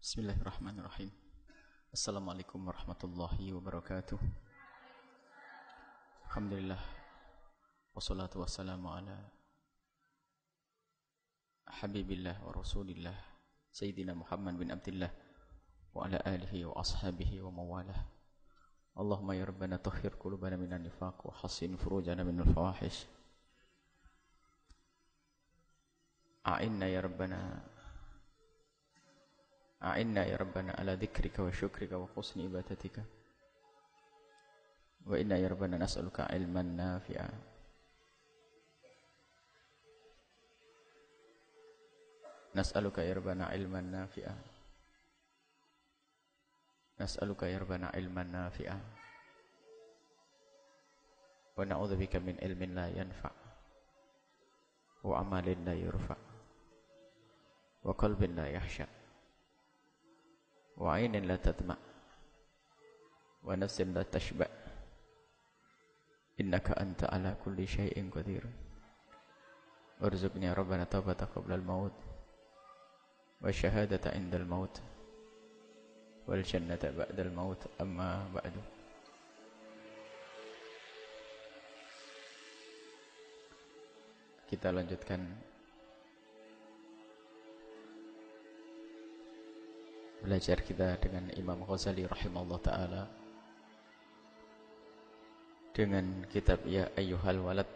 Bismillahirrahmanirrahim. Assalamualaikum warahmatullahi wabarakatuh. Alhamdulillah. Wassalatu wassalamu ala Habibillah wa Rasulillah Sayyidina Muhammad bin Abdillah wa ala alihi wa ashabihi wa mawalah. Allahumma ya Rabbana tahhir qulubana minan nifaq wa hassin furujana minal fawahish. A'inna ya Rabbana ala dzikrika wa syukrika wa husni ibadatika. Wa inna ya Rabbana nas'aluka ilman nafi'a. Nas'aluka ya Rabbana ilman nafi'a. Nas'aluka ya Rabbana ilman nafi'a. Wa na'udzubika min ilmin la yanfa' wa amalin la yurfa' wa qalbin la yahsha' wa ainin la tatma' wa nafsin la tashba' innaka anta ala kulli syai'in qadir. Warzuqni ya Rabbana taubata qabla al-maut wa syahadata inda al-maut wal jannata ba'da al-maut. Amma ba'du. Kita lanjutkan belajar kita dengan Imam Ghazali rahimahullah ta'ala dengan kitab Ya Ayyuhal Walad.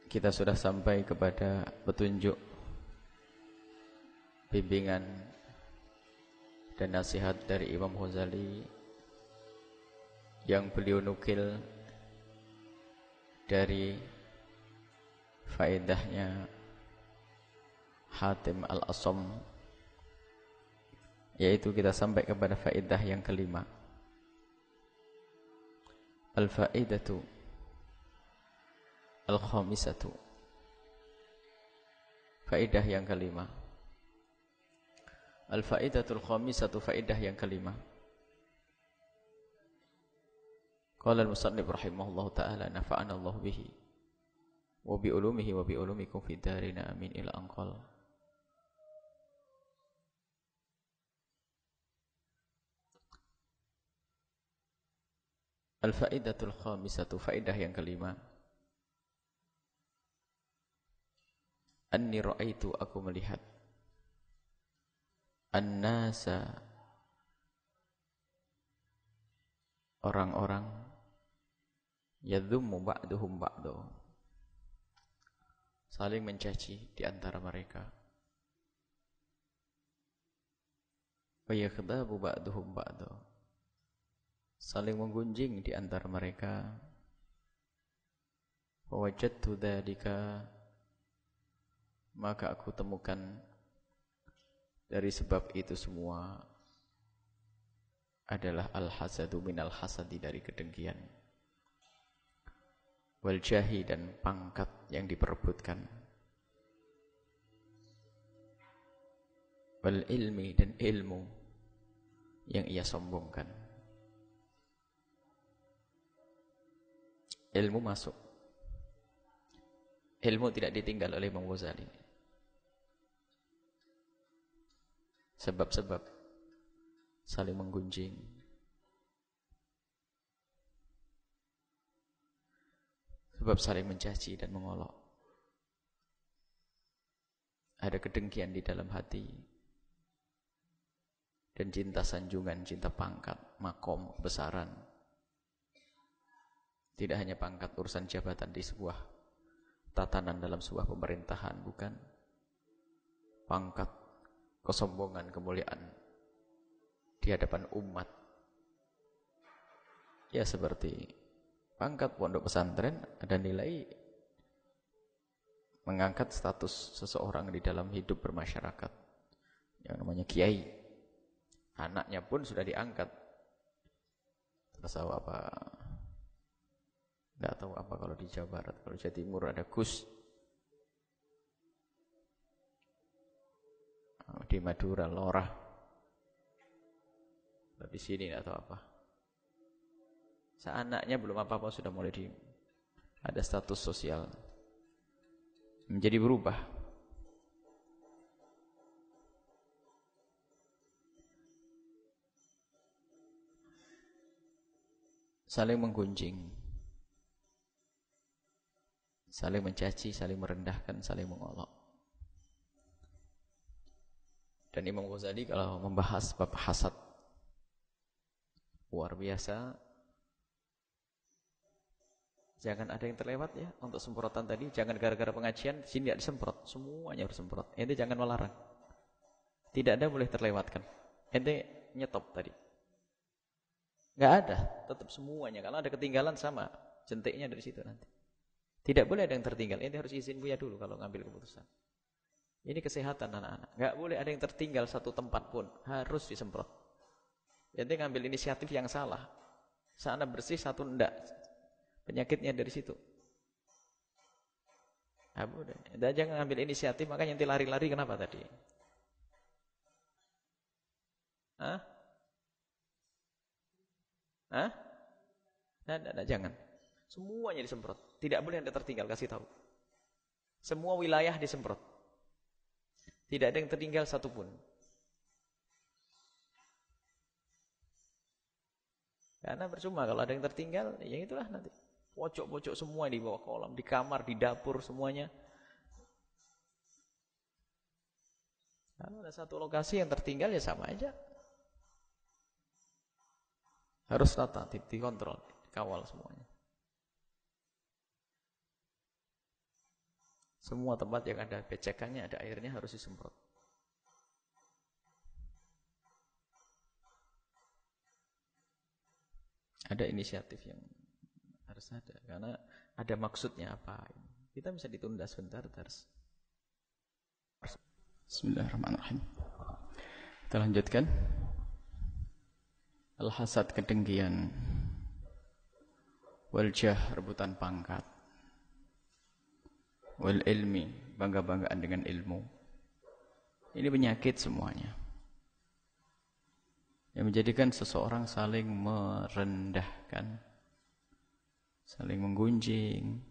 Kita sudah sampai kepada petunjuk, bimbingan dan nasihat dari Imam Ghazali yang beliau nukil dari faedahnya Hatim Al-Asam, yaitu kita sampai kepada faedah yang kelima. Al-faedatu al-khamisatu, faedah yang kelima. Al-faedatul khamisatu, faedah yang kelima. Qala al-musannif rahimahullah ta'ala nafa'ana Allah bihi wa bi ulumihi wa bi ulumikum fid darin amin ila anqal. Al-faedatul khamisatu, faedah yang kelima. Anni ra'aitu, aku melihat, an-nasa, orang-orang, yadhummu ba'duhum ba'du, saling mencaci di antara mereka, wa yakhdabu ba'duhum ba'du, saling menggunjing di antara mereka. Wa wajadtu dzalika, maka aku temukan dari sebab itu semua adalah al-hasadu minal hasadi, dari kedengkian, wal jahi, dan pangkat yang diperebutkan, wal ilmi, dan ilmu yang ia sombongkan. Ilmu masuk. Ilmu tidak ditinggal oleh Imam Ghazali. Sebab-sebab saling menggunjing, sebab saling mencaci dan mengolok, ada kedengkian di dalam hati, dan cinta sanjungan, cinta pangkat, makom, kebesaran. Tidak hanya pangkat, urusan jabatan di sebuah tatanan dalam sebuah pemerintahan, bukan. Pangkat, kesombongan, kemuliaan di hadapan umat. Ya seperti pangkat pondok pesantren, ada nilai mengangkat status seseorang di dalam hidup bermasyarakat, yang namanya kiai. Anaknya pun sudah diangkat. Terus apa? Tidak tahu apa kalau di Jawa Barat. Kalau di Jawa Timur ada Gus. Di Madura Lorah. Di sini tidak tahu apa. Anaknya belum apa-apa sudah mulai ada status sosial. Menjadi berubah. saling menggunjing, saling mencaci, saling merendahkan, saling mengolok. Dan Imam Ghazali kalau membahas bab hasad luar biasa. Jangan ada yang terlewat ya untuk semprotan tadi. Jangan gara-gara pengajian sini tidak disemprot, semuanya harus semprot. Ente jangan melarang. Tidak ada boleh terlewatkan. Ente nyetop tadi. Enggak ada, tetap semuanya. Kalau ada ketinggalan sama, jentiknya dari situ nanti. Tidak boleh ada yang tertinggal. Ente harus izin Buya dulu kalau ngambil keputusan. Ini kesehatan anak-anak. Enggak boleh ada yang tertinggal satu tempat pun, harus disemprot. Ente ngambil inisiatif yang salah. Sana bersih, satu enggak. Penyakitnya dari situ. Nah, udah. Dan jangan ambil inisiatif, makanya nanti lari-lari kenapa tadi? Hah? Hah? Nah, jangan. Semuanya disemprot. Tidak boleh ada tertinggal, kasih tahu. Semua wilayah disemprot. Tidak ada yang tertinggal satupun. Karena percuma kalau ada yang tertinggal, ya itulah nanti. Pojok-pojok semua di bawah kolam, di kamar, di dapur, semuanya. Kalau ada satu lokasi yang tertinggal ya sama aja. Harus rata, dikontrol, dikawal semuanya. Semua tempat yang ada becekannya, ada airnya harus disemprot. Ada inisiatif yang harus ada, karena ada maksudnya apa. Kita bisa ditunda sebentar terus. Bismillahirrahmanirrahim. Kita lanjutkan. Al-hasad, kedengkian. Wal-jah, rebutan pangkat. Wal-ilmi, bangga-banggaan dengan ilmu. Ini penyakit semuanya. Yang menjadikan seseorang saling merendahkan, saling menggunjing.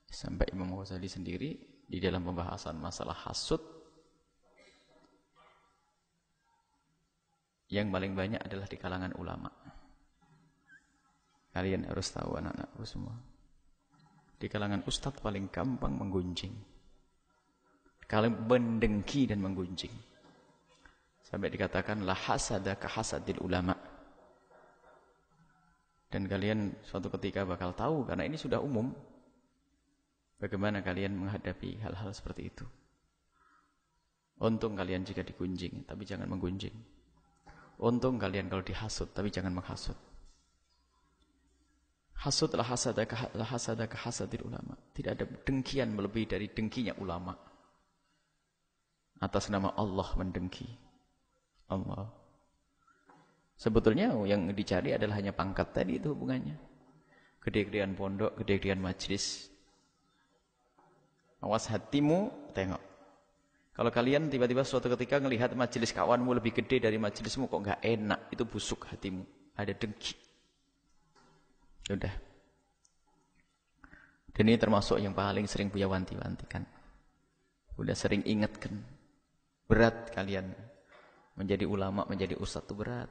Sampai Imam Ghazali sendiri di dalam pembahasan masalah hasud, yang paling banyak adalah di kalangan ulama. Kalian harus tahu anak-anakku semua. Di kalangan ustadz paling gampang menggunjing. Kalian mendengki dan menggunjing. Sampai dikatakan la hasada ka hasadil ulama. Dan kalian suatu ketika bakal tahu, karena ini sudah umum, bagaimana kalian menghadapi hal-hal seperti itu. Untung kalian jika digunjing, tapi jangan menggunjing. Untung kalian kalau dihasut, tapi jangan menghasut. Hasud la hasada ka hasadil ulama. Tidak ada dengkian melebihi dari dengkinya ulama. Atas nama Allah mendengki. Allah. Sebetulnya yang dicari adalah hanya pangkat tadi, itu hubungannya. Gede-gedean pondok, gede-gedean majlis. Awas hatimu, tengok. Kalau kalian tiba-tiba suatu ketika melihat majelis kawanmu lebih gede dari majelismu, kok nggak enak, itu busuk hatimu. Ada dengki. Sudah. Dan ini termasuk yang paling sering Buya wanti-wantikan. Udah sering ingatkan. Berat kalian. Menjadi ulama, menjadi ustadz itu berat.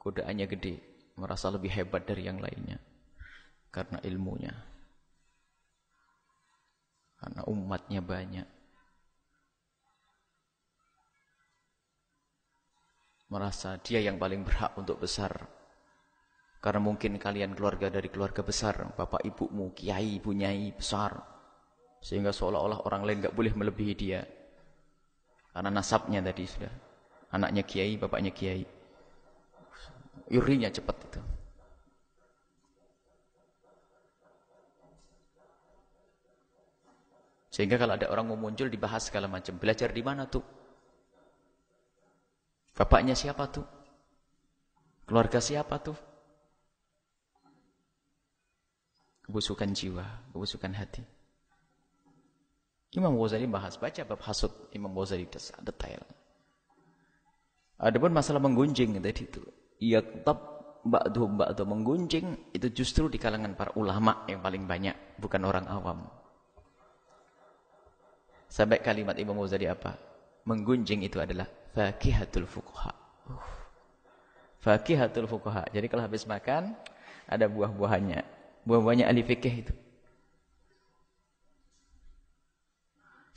Godaannya gede. Merasa lebih hebat dari yang lainnya. Karena ilmunya. Karena umatnya banyak. Merasa dia yang paling berhak untuk besar. Karena mungkin kalian keluarga dari keluarga besar. Bapak ibumu, kiai, bunyai besar. Sehingga seolah-olah orang lain gak boleh melebihi dia. Karena nasabnya tadi sudah. Anaknya kiai, bapaknya kiai. Urinya cepat itu. Sehingga kalau ada orang mau muncul dibahas segala macam. Belajar di mana tuh? Bapaknya siapa tuh? Keluarga siapa tuh? Kebusukan jiwa, kebusukan hati. Imam Ghazali bahas, baca bab hasud Imam Ghazali detail. Adapun masalah menggunjing tadi itu, yaqtab ba'dhum ba'dhum, menggunjing itu justru di kalangan para ulama yang paling banyak, bukan orang awam. Sampai kalimat Imam Ghazali apa? Menggunjing itu adalah fakihatul fuqaha. Faqihatul fuqaha. Jadi kalau habis makan ada buah-buahannya. Buah-buahnya ahli fikih itu.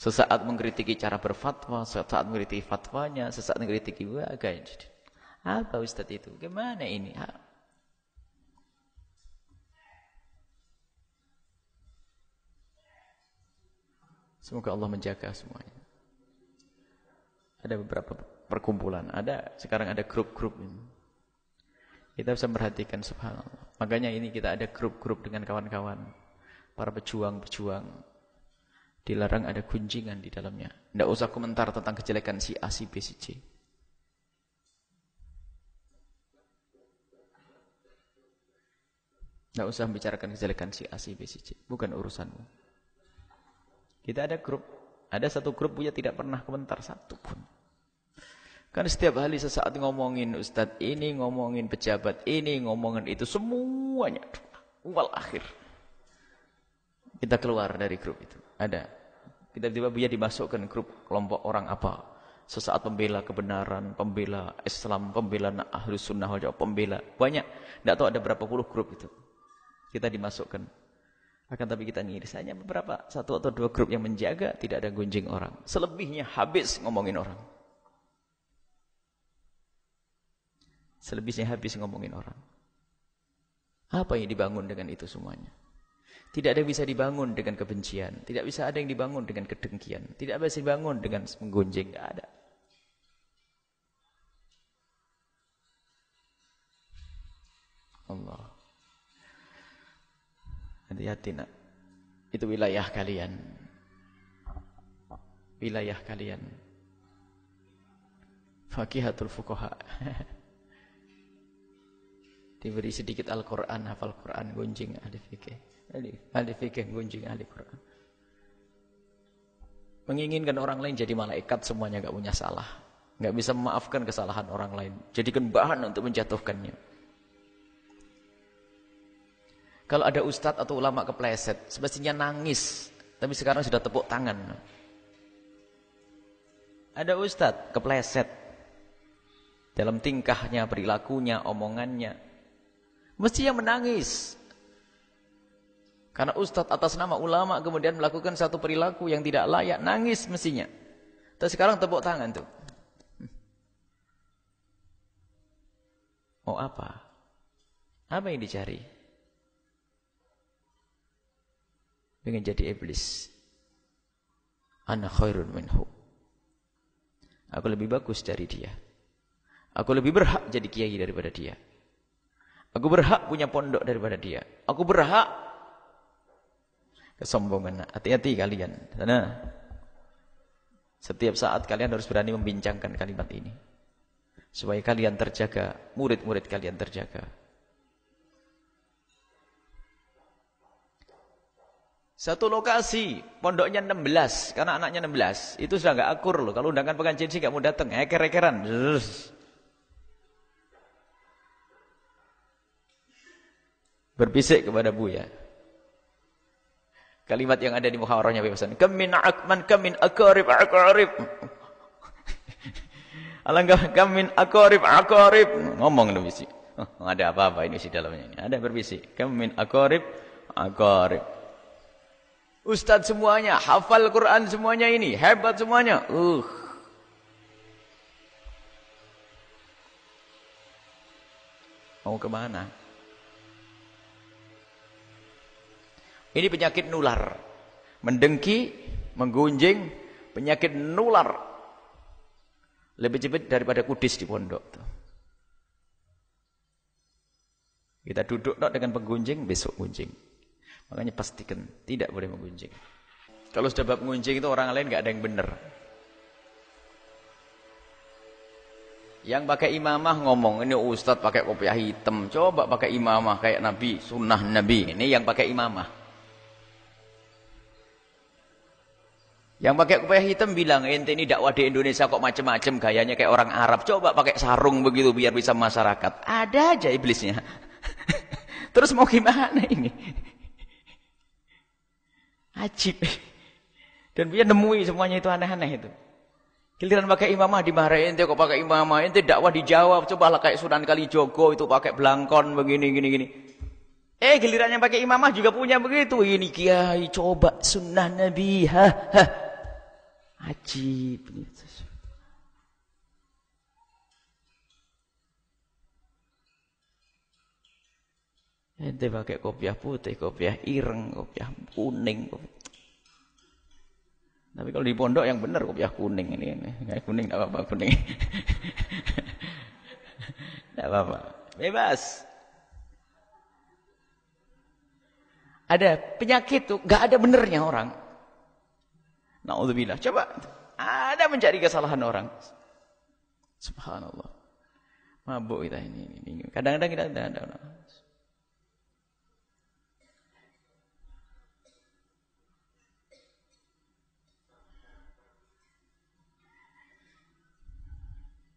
Sesaat mengkritiki cara berfatwa, sesaat mengkritiki fatwanya, sesaat mengkritiki bagaimana. Apa Ustaz itu? Gimana ini? Semoga Allah menjaga semuanya. Ada beberapa perkumpulan, sekarang ada grup-grup ini. Kita bisa memperhatikan subhanallah. Makanya ini kita ada grup-grup dengan kawan-kawan, para pejuang-pejuang. Dilarang ada gunjingan di dalamnya. Tidak usah komentar tentang kejelekan si A, si B, si C. Tidak usah membicarakan kejelekan si A, si B, si C. Bukan urusanmu. Kita ada grup. Ada satu grup punya tidak pernah komentar satu pun. Kan setiap hari sesaat ngomongin ustadz ini, ngomongin pejabat ini, ngomongin itu. Semuanya. Wal akhir. Kita keluar dari grup itu. Ada. Kita tiba-tiba Buya dimasukkan grup kelompok orang apa. Sesaat pembela kebenaran, pembela Islam, pembela Ahlus Sunnah wal Jamaah, pembela. Banyak. Tidak tahu ada berapa puluh grup itu. Kita dimasukkan. Akan tapi kita ngiris hanya beberapa, 1 atau 2 grup yang menjaga, tidak ada gunjing orang. Selebihnya habis ngomongin orang. Selebihnya habis ngomongin orang. Apa yang dibangun dengan itu semuanya? Tidak ada yang bisa dibangun dengan kebencian. Tidak bisa ada yang dibangun dengan kedengkian. Tidak bisa dibangun dengan menggunjing. Tidak ada. Allah. Hati-hati nak. Itu wilayah kalian. Wilayah kalian. Faqihatul fuqaha. Diberi sedikit Al-Quran, hafal Quran, gunjing ahli fikih. Ahli fikih, gunjing ahli Quran. Menginginkan orang lain jadi malaikat semuanya gak punya salah. Gak bisa memaafkan kesalahan orang lain. Jadikan bahan untuk menjatuhkannya. Kalau ada ustadz atau ulama kepleset, semestinya nangis. Tapi sekarang sudah tepuk tangan. Ada ustadz kepleset. Dalam tingkahnya, perilakunya, omongannya. Mestinya menangis. Karena ustadz atas nama ulama kemudian melakukan satu perilaku yang tidak layak. Nangis mestinya. Tapi sekarang tepuk tangan tuh. Mau apa? Apa yang dicari? Pengen jadi iblis. Ana khairun minhu. Aku lebih bagus dari dia. Aku lebih berhak jadi kiai daripada dia. Aku berhak punya pondok daripada dia. Aku berhak. Kesombongan. Hati-hati kalian. Karena setiap saat kalian harus berani membincangkan kalimat ini. Supaya kalian terjaga. Murid-murid kalian terjaga. Satu lokasi, pondoknya 16, karena anaknya 16. Itu sudah enggak akur loh. Kalau undangan pengajian sih enggak mau datang, eker-ekeran. Berbisik kepada Buya. Kalimat yang ada di muhawarahnya Bapak Kamin akman kamin aqarib aqarib. Alangkah kamin aqarib aqarib. Ngomong dong bisi. Ada apa-apa ini di dalamnya ini. Ada berbisik. Kamin aqarib aqarib. Ustadz semuanya, hafal Quran semuanya ini, hebat semuanya. Mau kemana? Ini penyakit nular. Mendengki, menggunjing, penyakit nular. Lebih cepat daripada kudis di pondok. Kita duduk dengan penggunjing, besok gunjing. Makanya pastikan tidak boleh menggunjing. Kalau sudah bab menggunjing itu orang lain nggak ada yang benar. Yang pakai imamah ngomong, ini ustadz pakai kopiah hitam. Coba pakai imamah kayak Nabi, sunnah Nabi. Ini yang pakai imamah. Yang pakai kopiah hitam bilang, ente ini dakwah di Indonesia kok macam-macam gayanya kayak orang Arab. Coba pakai sarung begitu biar bisa masyarakat. Ada aja iblisnya. Terus mau gimana ini? Ajib. Dan dia nemui semuanya itu aneh-aneh itu. Giliran pakai imamah dimarahin, ente kok pakai imamah, ente dakwah dijawab, cobalah kayak Sunan Kalijogo itu pakai belangkon begini gini. Giliran yang pakai imamah juga punya begitu. Ini kiai coba sunnah Nabi. Ajib. Ente pakai kopiah putih, kopiah ireng, kopiah kuning. Tapi kalau di pondok yang benar kopiah kuning ini. Kayak kuning enggak apa-apa kuning. Enggak apa-apa. Bebas. Ada penyakit tuh, enggak ada benernya orang. Na'udzubillah. Coba ada mencari kesalahan orang. Subhanallah. Mabuk kita ini. Kadang-kadang kita ada.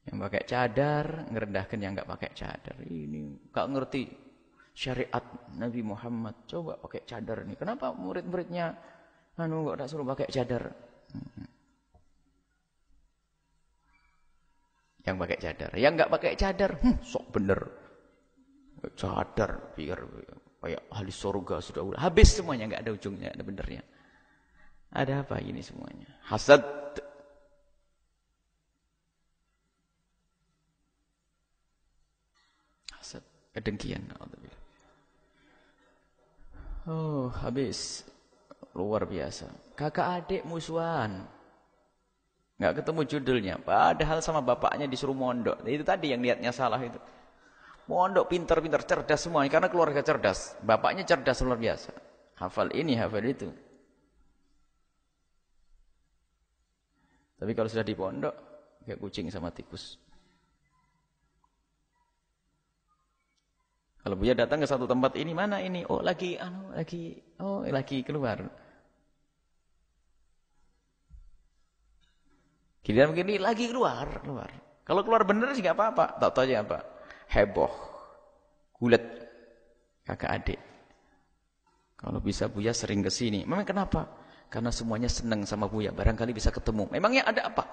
Yang pakai cadar ngerendahkan yang enggak pakai cadar. Ini enggak ngerti syariat Nabi Muhammad. Coba pakai cadar nih. Kenapa murid-muridnya enggak ada suruh pakai cadar? Yang pakai cadar, yang enggak pakai cadar, sok bener. Cadar biar kayak ahli surga sudah habis semuanya, enggak ada ujungnya, ada benernya. Ada apa ini semuanya? Hasad. Kedengkian. Oh, habis. Luar biasa. Kakak adik musuhan. Enggak ketemu judulnya. Padahal sama bapaknya disuruh mondok. Itu tadi yang niatnya salah itu. Mondok pintar-pintar, cerdas semuanya. Karena keluarga cerdas. Bapaknya cerdas luar biasa. Hafal ini, hafal itu. Tapi kalau sudah di pondok, kayak kucing sama tikus. Kalau Buya datang ke satu tempat ini, mana ini? Oh, lagi keluar. Giliran begini lagi keluar. Kalau keluar bener sih enggak apa-apa. Tak tahu aja apa. Heboh. Gulet kakak adik. Kalau bisa Buya sering ke sini. Memang kenapa? Karena semuanya senang sama Buya, barangkali bisa ketemu. Memangnya ada apa?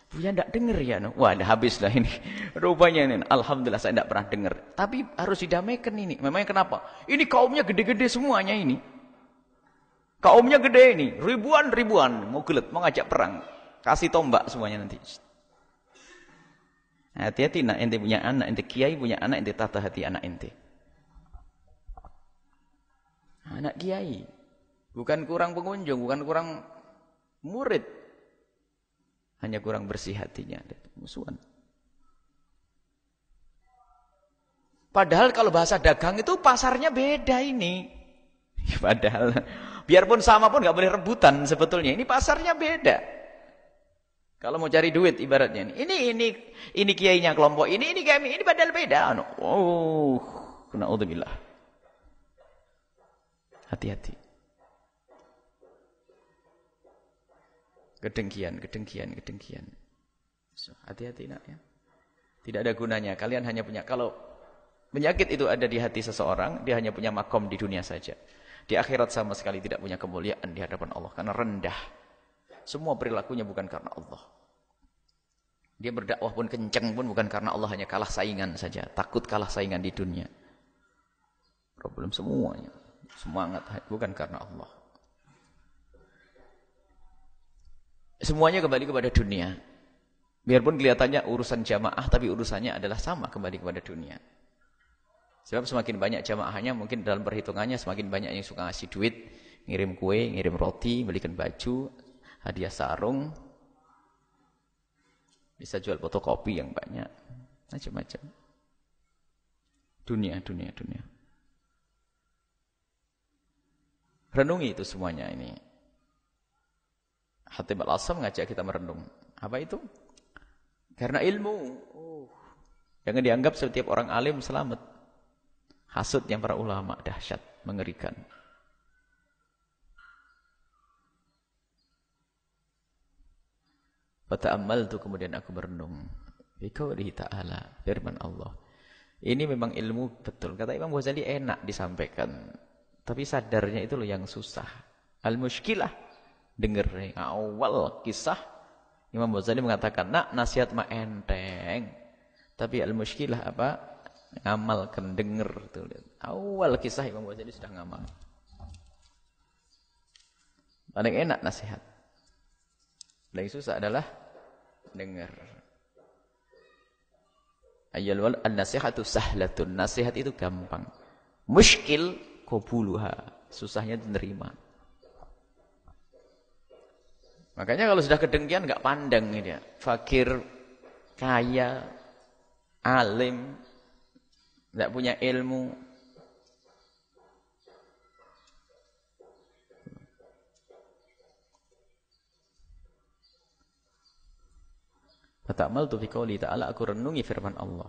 Buya enggak dengar ya. Wah, dah habislah ini. Rupanya ini. Alhamdulillah saya enggak pernah dengar. Tapi harus didamaikan ini. Memangnya kenapa? Ini kaumnya gede-gede semuanya ini. Kaumnya gede ini. Ribuan. Mau gelet, mau ngajak perang. Kasih tombak semuanya nanti. Hati-hati nak ente punya anak, ente kiai punya anak, ente tata hati anak ente. Anak kiai. Bukan kurang pengunjung, bukan kurang murid. Hanya kurang bersih hatinya. Musuhan. Padahal kalau bahasa dagang itu pasarnya beda ini. Padahal biarpun sama pun nggak boleh rebutan sebetulnya. Ini pasarnya beda. Kalau mau cari duit ibaratnya ini kiainya kelompok ini kami ini padahal beda. Naudzubillah. Hati-hati. Kedengkian. So, hati-hati nak ya. Tidak ada gunanya. Kalian hanya punya, kalau penyakit itu ada di hati seseorang, dia hanya punya makom di dunia saja. Di akhirat sama sekali tidak punya kemuliaan di hadapan Allah. Karena rendah. Semua perilakunya bukan karena Allah. Dia berdakwah pun kenceng pun bukan karena Allah, hanya kalah saingan saja. Takut kalah saingan di dunia. Problem semuanya. Semangat bukan karena Allah. Semuanya kembali kepada dunia. Biarpun kelihatannya urusan jamaah, tapi urusannya adalah sama, kembali kepada dunia. Sebab semakin banyak jamaahnya, mungkin dalam perhitungannya semakin banyak yang suka ngasih duit, ngirim kue, ngirim roti, belikan baju, hadiah sarung, bisa jual fotokopi yang banyak, macam-macam. Dunia. Renungi itu semuanya ini. Khatib Al-Asam ngajak kita merenung. Apa itu? Karena ilmu. Jangan dianggap setiap orang alim selamat. Hasud yang para ulama dahsyat, mengerikan. Fata'ammaltu, kemudian aku merenung. Biqaulihi ta'ala, firman Allah. Ini memang ilmu betul. Kata Imam Ghazali enak disampaikan. Tapi sadarnya itu loh yang susah. Al-mushkilah. Dengar awal kisah Imam Ghazali mengatakan, nak nasihat mah enteng. Tapi al-muskilah apa? Ngamalkan, denger. Tuh. Awal kisah Imam Ghazali sudah ngamal. Paling enak nasihat. Paling susah adalah dengar. Ayyul wal an-nasihatu sahlatun. Nasihat itu gampang. Muskil qabuluha. Susahnya diterima. Makanya kalau sudah kedengkian enggak pandang ini ya. Fakir, kaya, alim, enggak punya ilmu. Fata'amaltu fi qouli ta'ala, aku renungi firman Allah.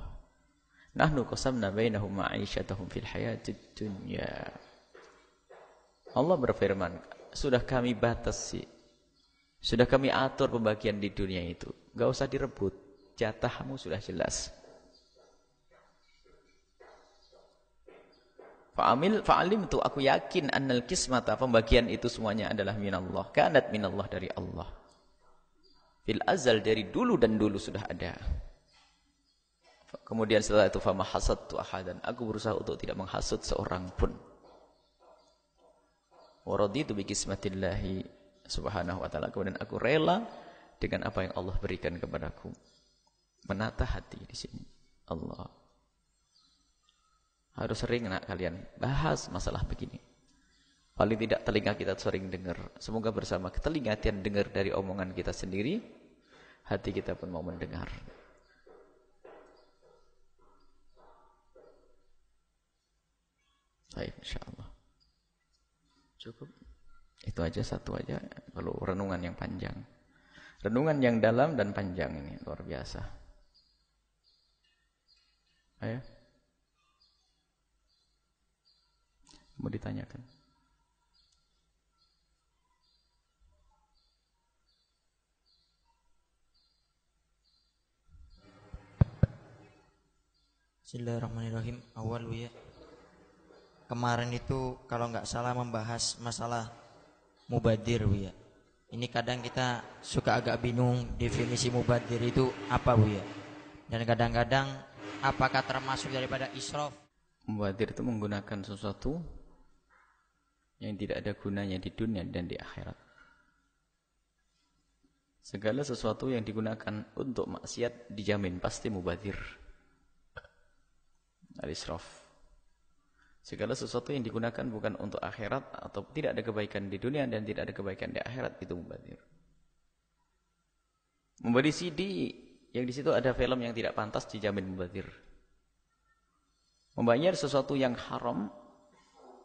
Nahnu qasamna bainahum ma'isyatahum fil hayatid dunya. Allah berfirman, sudah kami batasi. Sudah kami atur pembagian di dunia itu. Enggak usah direbut. Jatahmu sudah jelas. Fa'alim tu aku yakin annal kismata, pembagian itu semuanya adalah minallah. Kanat minallah, dari Allah. Fil azal, dari dulu dan dulu sudah ada. Kemudian setelah itu fama hasadtu ahadan, aku berusaha untuk tidak menghasut seorang pun. Wa raditu bi qismatillahi subhanahu wa ta'ala, kemudian aku rela dengan apa yang Allah berikan kepadaku. Menata hati di sini. Allah. Harus sering nak kalian bahas masalah begini. Paling tidak telinga kita sering dengar. Semoga bersama telinga dan dengar dari omongan kita sendiri, hati kita pun mau mendengar. Baik, insyaallah. Cukup. Itu aja, satu aja. Perlu renungan yang panjang. Renungan yang dalam dan panjang ini luar biasa. Ayo. Mau ditanyakan? Bismillahirrahmanirrahim. Awal ya. Kemarin itu kalau nggak salah membahas masalah mubadir ya. Ini kadang kita suka agak bingung definisi mubadir itu apa ya. Dan kadang-kadang apakah termasuk daripada israf? Mubadir itu menggunakan sesuatu yang tidak ada gunanya di dunia dan di akhirat. Segala sesuatu yang digunakan untuk maksiat dijamin pasti mubadir. Al-israf. Segala sesuatu yang digunakan bukan untuk akhirat atau tidak ada kebaikan di dunia dan tidak ada kebaikan di akhirat, itu mubadir. Membeli CD yang di situ ada film yang tidak pantas dijamin mubadir. Membayar sesuatu yang haram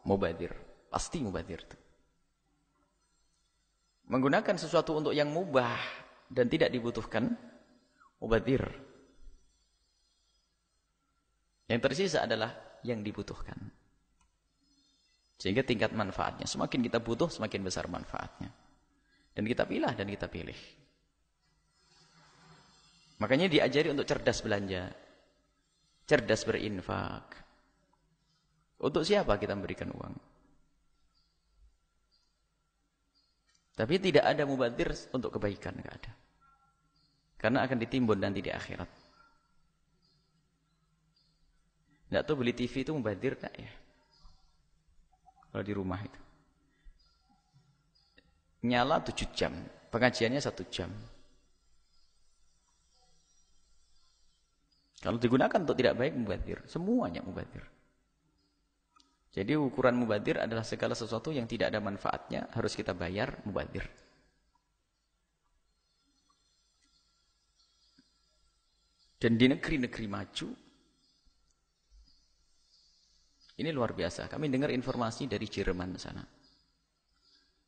mubadir, pasti mubadir itu. Menggunakan sesuatu untuk yang mubah dan tidak dibutuhkan mubadir. Yang tersisa adalah yang dibutuhkan. Sehingga tingkat manfaatnya, semakin kita butuh, semakin besar manfaatnya. Dan kita pilih dan kita pilih. Makanya diajari untuk cerdas belanja. Cerdas berinfak. Untuk siapa kita memberikan uang? Tapi tidak ada mubadir untuk kebaikan, enggak ada. Karena akan ditimbun nanti di akhirat. Enggak tahu beli TV itu mubadir enggak ya? Kalau di rumah itu. Nyala 7 jam, pengajiannya 1 jam. Kalau digunakan untuk tidak baik, mubadir. Semuanya mubadir. Jadi ukuran mubadir adalah segala sesuatu yang tidak ada manfaatnya, harus kita bayar, mubadir. Dan di negeri-negeri maju, ini luar biasa. Kami dengar informasi dari Jerman sana.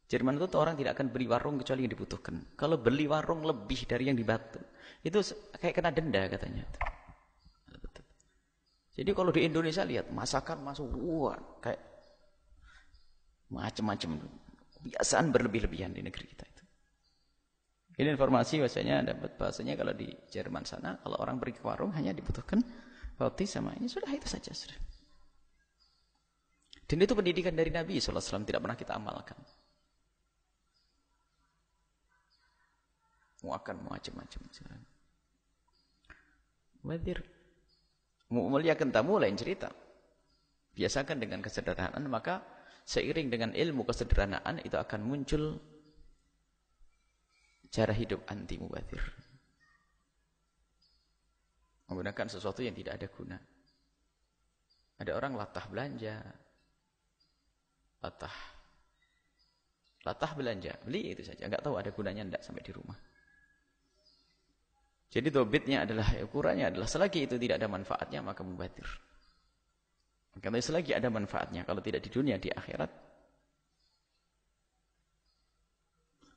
Jerman itu orang tidak akan beli warung kecuali yang dibutuhkan. Kalau beli warung lebih dari yang dibantu, itu kayak kena denda katanya. Jadi kalau di Indonesia lihat masakan masuk, wah kayak macam-macam. Kebiasaan berlebih-lebihan di negeri kita itu. Ini informasi bahasanya dapat bahasanya kalau di Jerman sana, kalau orang pergi ke warung hanya dibutuhkan roti sama ini, sudah itu saja sudah. Dan itu pendidikan dari Nabi SAW, tidak pernah kita amalkan. akan macam-macam. Mubadir. Muliakan tamu lain cerita. Biasakan dengan kesederhanaan, maka seiring dengan ilmu kesederhanaan itu akan muncul cara hidup anti mubadir. Menggunakan sesuatu yang tidak ada guna. Ada orang latah belanja. Latah belanja, beli itu saja, enggak tahu ada gunanya enggak sampai di rumah. Jadi dobitnya adalah, ukurannya adalah selagi itu tidak ada manfaatnya maka mubadir. Kalau selagi ada manfaatnya, kalau tidak di dunia, di akhirat,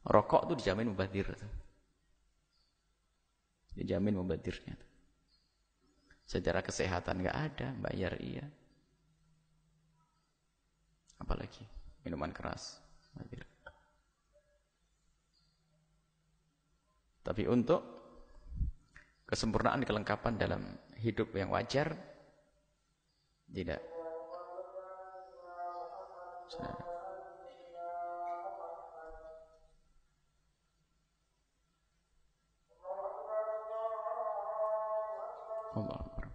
rokok itu dijamin mubadir. Dijamin mubadirnya. Secara kesehatan enggak ada, bayar iya. Apalagi minuman keras, mubadir. Tapi untuk kesempurnaan, kelengkapan dalam hidup yang wajar, tidak. Allah Akbar.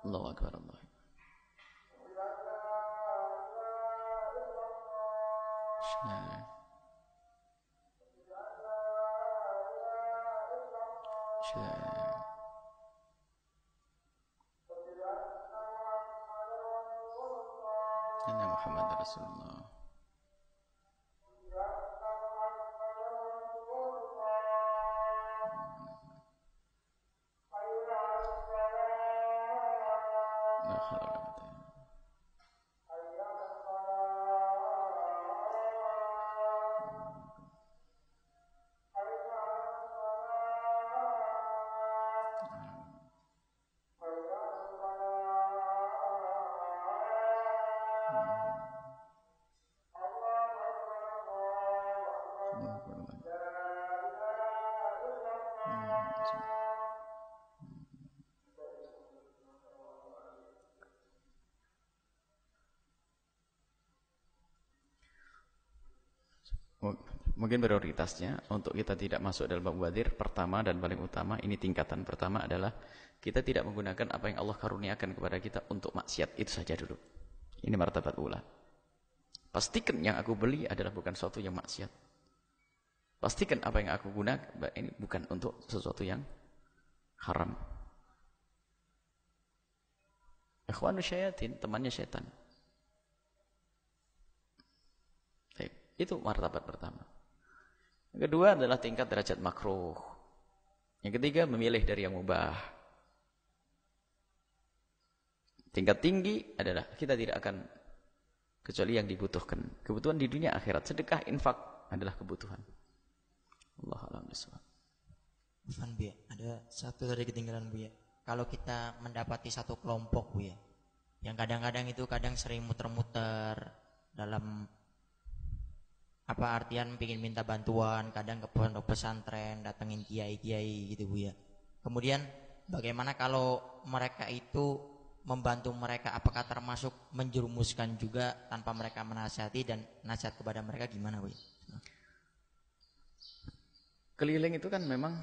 Allah Akbar. Allah. Anna Muhammad Rasulullah. Mungkin prioritasnya untuk kita tidak masuk dalam bab mubadir, pertama dan paling utama, ini tingkatan pertama adalah kita tidak menggunakan apa yang Allah karuniakan kepada kita untuk maksiat. Itu saja dulu. Ini martabat ula. Pastikan yang aku beli adalah bukan sesuatu yang maksiat. Pastikan apa yang aku gunakan ini bukan untuk sesuatu yang haram. Ikhwanu syayatin, temannya syaitan. Itu martabat pertama. Yang kedua adalah tingkat derajat makruh. Yang ketiga memilih dari yang mubah. Tingkat tinggi adalah kita tidak akan kecuali yang dibutuhkan. Kebutuhan di dunia akhirat. Sedekah, infak adalah kebutuhan. Allah a'lam bishawab. Bu ya, ada satu tadi ketinggalan Bu ya. Kalau kita mendapati satu kelompok Bu ya, yang kadang-kadang itu sering muter-muter dalam apa artian pingin minta bantuan, kadang ke pondok pesantren, datengin kiai-kiai gitu Bu ya. Kemudian bagaimana kalau mereka itu membantu mereka, apakah termasuk menjerumuskan juga tanpa mereka menasihati, dan nasihat kepada mereka gimana Bu ya? Keliling itu kan memang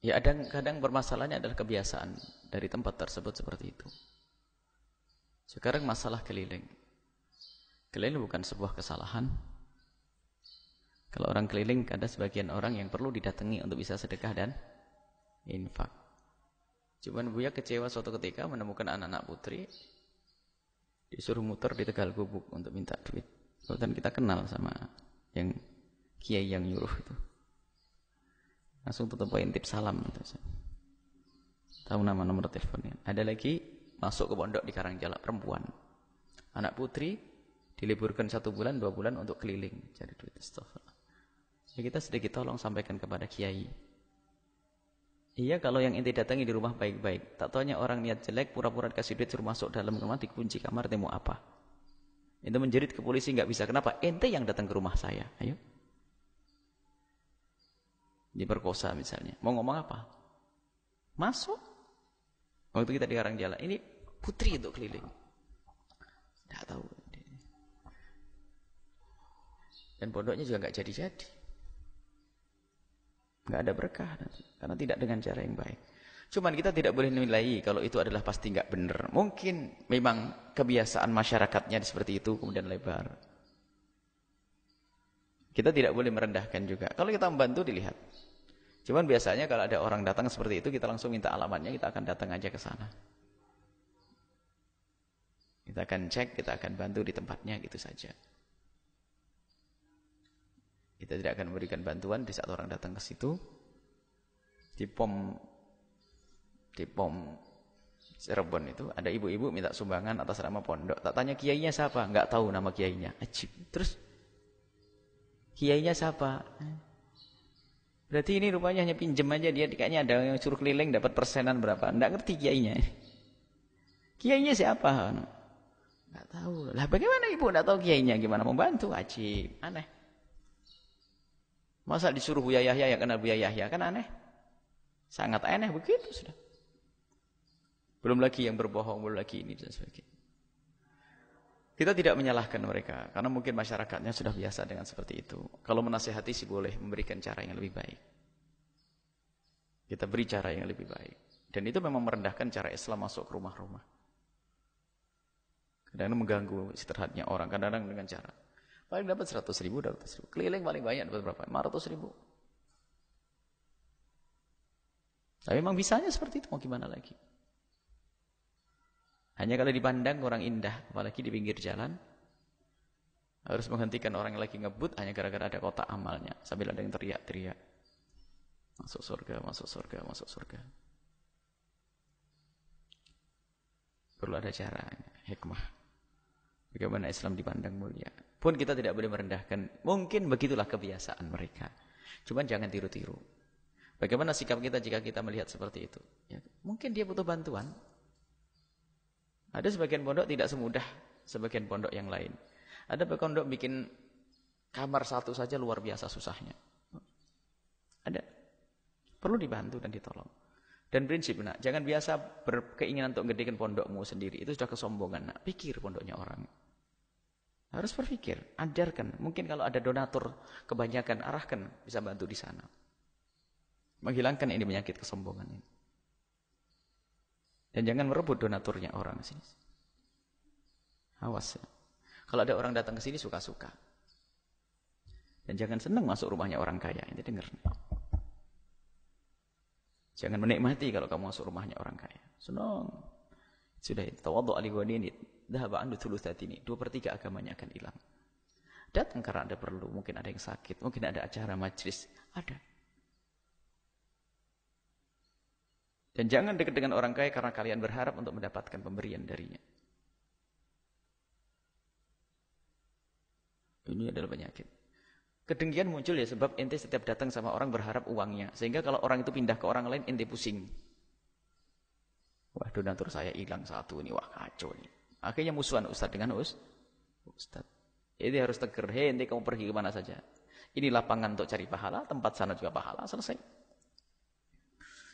ya kadang permasalahannya adalah kebiasaan dari tempat tersebut seperti itu. Sekarang masalah keliling. Keliling bukan sebuah kesalahan. Kalau orang keliling, ada sebagian orang yang perlu didatangi untuk bisa sedekah dan infak. Cuman Buya kecewa suatu ketika menemukan anak-anak putri disuruh muter di Tegal Gubuk untuk minta duit. Dan kita kenal sama yang kiai yang nyuruh itu. Langsung tutup poin tip salam. Tahu nama nomor teleponnya. Ada lagi masuk ke pondok di Karangjalak, perempuan. Anak putri diliburkan 1 bulan, 2 bulan untuk keliling cari duit. Astagfirullah. Ya kita sedikit tolong sampaikan kepada kiai. Iya, kalau yang ente datangi di rumah baik-baik, tak taunya orang niat jelek, pura-pura dikasih duit suruh masuk dalam rumah, dikunci kamar, temu apa? Ente menjerit ke polisi nggak bisa. Kenapa? Ente yang datang ke rumah saya. Ayo. Diperkosa misalnya. Mau ngomong apa? Masuk. Waktu kita di Karangjalak, ini putri untuk keliling. Tidak tahu. Dan pondoknya juga nggak jadi-jadi. Nggak ada berkah nanti, karena tidak dengan cara yang baik. Cuman kita tidak boleh nilai kalau itu adalah pasti nggak benar. Mungkin memang kebiasaan masyarakatnya seperti itu, kemudian lebar. Kita tidak boleh merendahkan juga. Kalau kita membantu, dilihat. Cuman biasanya kalau ada orang datang seperti itu, kita langsung minta alamatnya, kita akan datang aja ke sana. Kita akan cek, kita akan bantu di tempatnya, gitu saja. Kita tidak akan memberikan bantuan di saat orang datang ke situ. Di pom Cirebon itu ada ibu-ibu minta sumbangan atas nama pondok. Tak tanya kiainya siapa, nggak tahu nama kiainya. Ajib. Terus kiainya siapa? Berarti ini rupanya hanya pinjem aja, dia kayaknya ada yang suruh keliling dapat persenan berapa. Nggak ngerti kiainya. Kiainya siapa? Nggak tahu. Lah bagaimana ibu nggak tahu kiainya? Gimana membantu? Ajib, aneh. Masa disuruh Buya Yahya yang kenal Buya Yahya, kan aneh. Sangat aneh begitu sudah. Belum lagi yang berbohong, belum lagi ini dan sebagainya. Kita tidak menyalahkan mereka, karena mungkin masyarakatnya sudah biasa dengan seperti itu. Kalau menasihati sih boleh, memberikan cara yang lebih baik. Kita beri cara yang lebih baik. Dan itu memang merendahkan cara Islam masuk ke rumah-rumah. Kadang-kadang mengganggu istirahatnya orang, kadang-kadang dengan cara paling dapat 100.000, 200.000. Keliling paling banyak dapat berapa? 500.000. Tapi memang bisanya seperti itu, mau gimana lagi? Hanya kalau dipandang orang indah, apalagi di pinggir jalan, harus menghentikan orang yang lagi ngebut hanya gara-gara ada kotak amalnya. Sambil ada yang teriak-teriak. Masuk surga, masuk surga, masuk surga. Perlu ada cara, hikmah. Bagaimana Islam dipandang mulia. Pun kita tidak boleh merendahkan. Mungkin begitulah kebiasaan mereka. Cuman jangan tiru-tiru. Bagaimana sikap kita jika kita melihat seperti itu? Ya, mungkin dia butuh bantuan. Ada sebagian pondok tidak semudah sebagian pondok yang lain. Ada pondok bikin kamar satu saja luar biasa susahnya. Ada. Perlu dibantu dan ditolong. Dan prinsip, nak, jangan biasa berkeinginan untuk gedekan pondokmu sendiri. Itu sudah kesombongan, nak. Pikir pondoknya orang. Harus berpikir, ajarkan. Mungkin kalau ada donatur kebanyakan, arahkan, bisa bantu di sana. Menghilangkan ini penyakit kesombongan ini. Dan jangan merebut donaturnya orang sini. Awas ya. Kalau ada orang datang ke sini suka-suka. Dan jangan senang masuk rumahnya orang kaya. Ini dengar. Jangan menikmati kalau kamu masuk rumahnya orang kaya. Senang. Sudah itu. Tawadhu' ali ghadini. Dhahaba andu thuluthatini. 2/3 agamanya akan hilang. Datang karena ada perlu. Mungkin ada yang sakit. Mungkin ada acara majlis. Ada. Dan jangan dekat dengan orang kaya karena kalian berharap untuk mendapatkan pemberian darinya. Ini adalah penyakit. Kedengkian muncul ya sebab ente setiap datang sama orang berharap uangnya. Sehingga kalau orang itu pindah ke orang lain, ente pusing. Wah, donatur saya hilang satu ini, wah kacau ini. Akhirnya musuhan Ustaz dengan Ustaz. Jadi harus tegur, hei ente kamu pergi kemana saja. Ini lapangan untuk cari pahala, tempat sana juga pahala, selesai.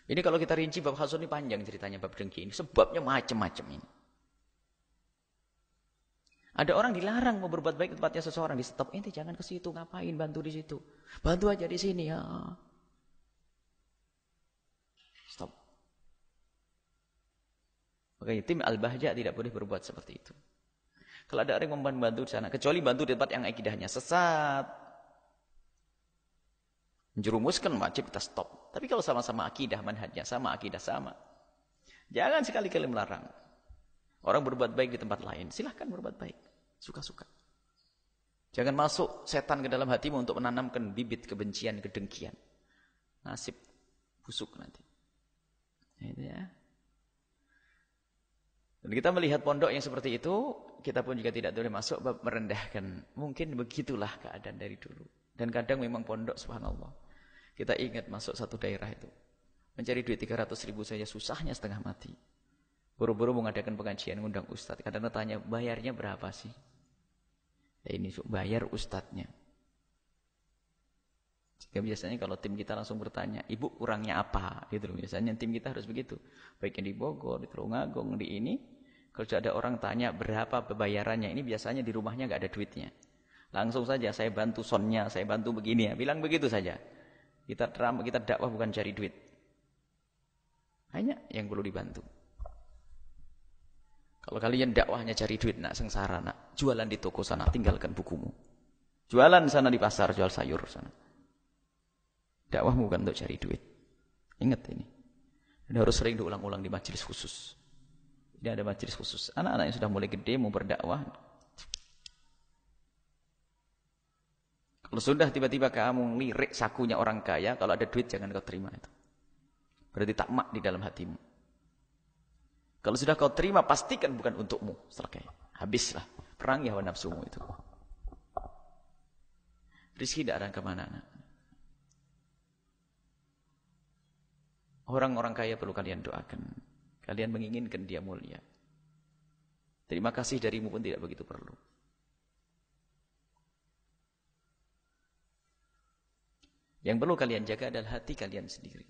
Ini kalau kita rinci bab hasud ini panjang ceritanya bab dengki ini. Sebabnya macam-macam ini. Ada orang dilarang mau berbuat baik tempatnya seseorang, di stop. Ente jangan ke situ, ngapain bantu di situ? Bantu aja di sini ya. Stop. Makanya tim Al-Bahja tidak boleh berbuat seperti itu. Kalau ada orang yang membantu di sana, kecuali bantu di tempat yang akidahnya sesat, menjerumuskan, wajib kita stop. Tapi kalau sama-sama akidah, manhajnya sama, akidah sama, jangan sekali-kali melarang. Orang berbuat baik di tempat lain, silahkan berbuat baik. Suka-suka. Jangan masuk setan ke dalam hatimu untuk menanamkan bibit kebencian, kedengkian. Nasib busuk nanti. Itu ya. Dan kita melihat pondok yang seperti itu, kita pun juga tidak boleh masuk bab merendahkan. Mungkin begitulah keadaan dari dulu. Dan kadang memang pondok, subhanallah. Kita ingat masuk satu daerah itu. Mencari duit 300.000 saja susahnya setengah mati. Buru-buru mengadakan pengajian, ngundang ustadz. Kadang-kadang tanya, bayarnya berapa sih? Ya ini bayar ustadznya. Sehingga biasanya kalau tim kita langsung bertanya, ibu kurangnya apa? Gitu loh. Biasanya tim kita harus begitu. Baik yang di Bogor, di Tulungagung, di ini. Kalau ada orang tanya berapa pembayarannya, ini biasanya di rumahnya nggak ada duitnya. Langsung saja saya bantu sonnya, saya bantu begini ya. Bilang begitu saja. Kita dakwah bukan cari duit. Hanya yang perlu dibantu. Kalau kalian dakwahnya cari duit, nak sengsara, nak jualan di toko sana, tinggalkan bukumu. Jualan sana di pasar, jual sayur sana. Dakwahmu bukan untuk cari duit. Ingat ini. Dan harus sering diulang-ulang di majelis khusus. Ini ada majelis khusus. Anak-anak yang sudah mulai gede mau berdakwah. Kalau sudah tiba-tiba kamu lirik sakunya orang kaya, kalau ada duit jangan kau terima itu. Berarti takmak di dalam hatimu. Kalau sudah kau terima, pastikan bukan untukmu. Selesai. Habislah. Perangi hawa nafsumu itu. Rizki tidak akan kemana. Orang-orang kaya perlu kalian doakan. Kalian menginginkan dia mulia. Terima kasih darimu pun tidak begitu perlu. Yang perlu kalian jaga adalah hati kalian sendiri.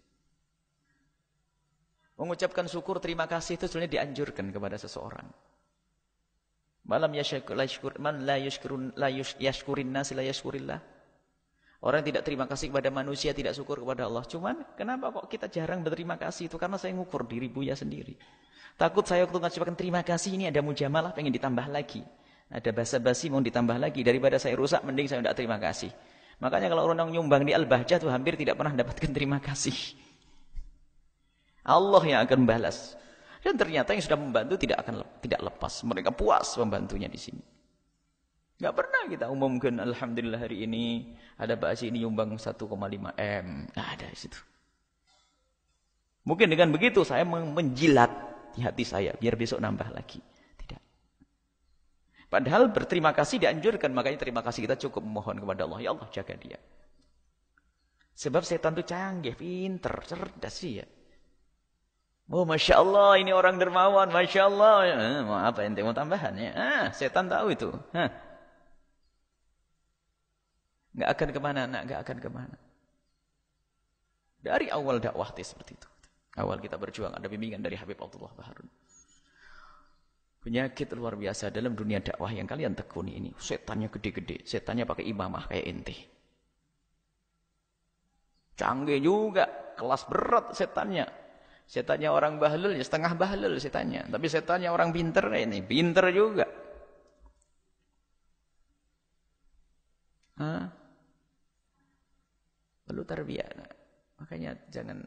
Mengucapkan syukur, terima kasih itu sebenarnya dianjurkan kepada seseorang. Man la yashkurin nasi la yashkurillah. Orang yang tidak terima kasih kepada manusia, tidak syukur kepada Allah. Cuman, kenapa kok kita jarang berterima kasih? Itu karena saya ngukur diri Buya sendiri. Takut saya waktu mengucapkan terima kasih, ini ada mujamalah, pengen ditambah lagi. Ada basa-basi mau ditambah lagi. Daripada saya rusak, mending saya tidak terima kasih. Makanya kalau orang nyumbang di Al-Bahjah itu hampir tidak pernah dapatkan terima kasih. Allah yang akan balas. Dan ternyata yang sudah membantu tidak lepas. Mereka puas membantunya di sini. Gak pernah kita umumkan, alhamdulillah hari ini ada Pak Haji ini nyumbang 1,5 M. Gak ada di situ. Mungkin dengan begitu saya menjilat di hati saya biar besok nambah lagi. Tidak. Padahal berterima kasih dianjurkan, makanya terima kasih kita cukup memohon kepada Allah. Ya Allah jaga dia. Sebab setan itu canggih, pinter, cerdas sih ya. Oh Masya Allah ini orang dermawan, Masya Allah. Mau apa ente mau tambahan ya? Setan tahu itu. Nggak akan kemana, nggak akan kemana. Dari awal dakwah seperti itu. Awal kita berjuang ada bimbingan dari Habib Abdullah Baharun. Penyakit luar biasa dalam dunia dakwah yang kalian tekuni ini. Setannya gede-gede, setannya pakai imamah kayak ente. Canggih juga, kelas berat setannya. Setannya orang bahlul, ya setengah bahlul setannya. Tapi setannya orang pinter ini, pinter juga. Perlu tarbiyah. Makanya jangan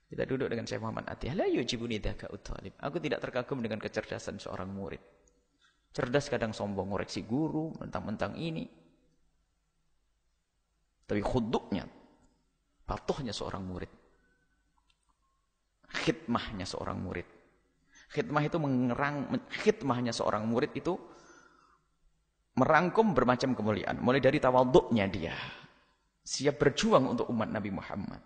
kita duduk dengan Syekh Muhammad Atiyah. La yujibuni dzaka'ut talib. Aku tidak terkagum dengan kecerdasan seorang murid. Cerdas kadang sombong, ngoreksi guru, mentang-mentang ini. Tapi khuduknya, patuhnya seorang murid. Khidmahnya seorang murid. Khidmahnya seorang murid itu merangkum bermacam kemuliaan. Mulai dari tawaduknya dia. Siap berjuang untuk umat Nabi Muhammad.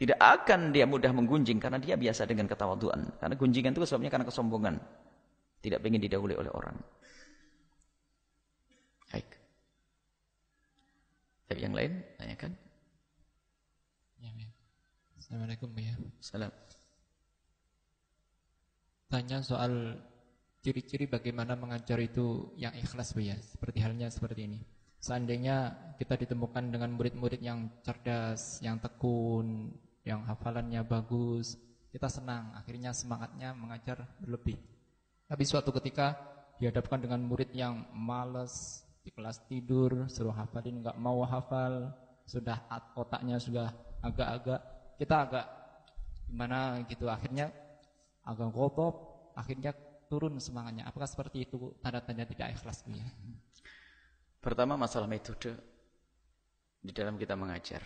Tidak akan dia mudah menggunjing karena dia biasa dengan ketawaduan. Karena gunjingan itu sebabnya karena kesombongan. Tidak ingin didahului oleh orang. Baik. Tapi yang lain, tanyakan. Ya, ya. Assalamualaikum ya. Salam. Tanya soal ciri-ciri bagaimana mengajar itu yang ikhlas Bu ya. Seperti halnya seperti ini. Seandainya kita ditemukan dengan murid-murid yang cerdas, yang tekun, yang hafalannya bagus, kita senang, akhirnya semangatnya mengajar berlebih. Tapi suatu ketika dihadapkan dengan murid yang malas, di kelas tidur, suruh hafalin nggak mau hafal, sudah otaknya sudah agak-agak, kita agak gimana gitu, akhirnya agak gotob, akhirnya turun semangatnya. Apakah seperti itu tanda-tanda tidak ikhlas Bu ya? Pertama masalah metode di dalam kita mengajar.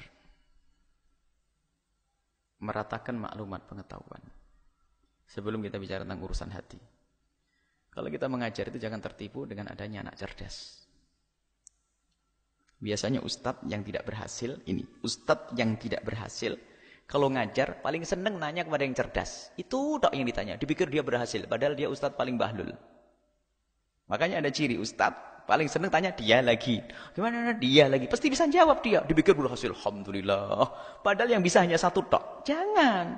Meratakan maklumat pengetahuan. Sebelum kita bicara tentang urusan hati. Kalau kita mengajar itu jangan tertipu dengan adanya anak cerdas. Biasanya ustadz yang tidak berhasil, ustadz yang tidak berhasil, kalau ngajar paling seneng nanya kepada yang cerdas. Itu tak yang ditanya, dipikir dia berhasil, padahal dia ustadz paling bahlul. Makanya ada ciri ustadz paling seneng tanya dia lagi. Gimana dia lagi? Pasti bisa jawab dia. Dipikir berhasil, alhamdulillah. Padahal yang bisa hanya satu tok. Jangan.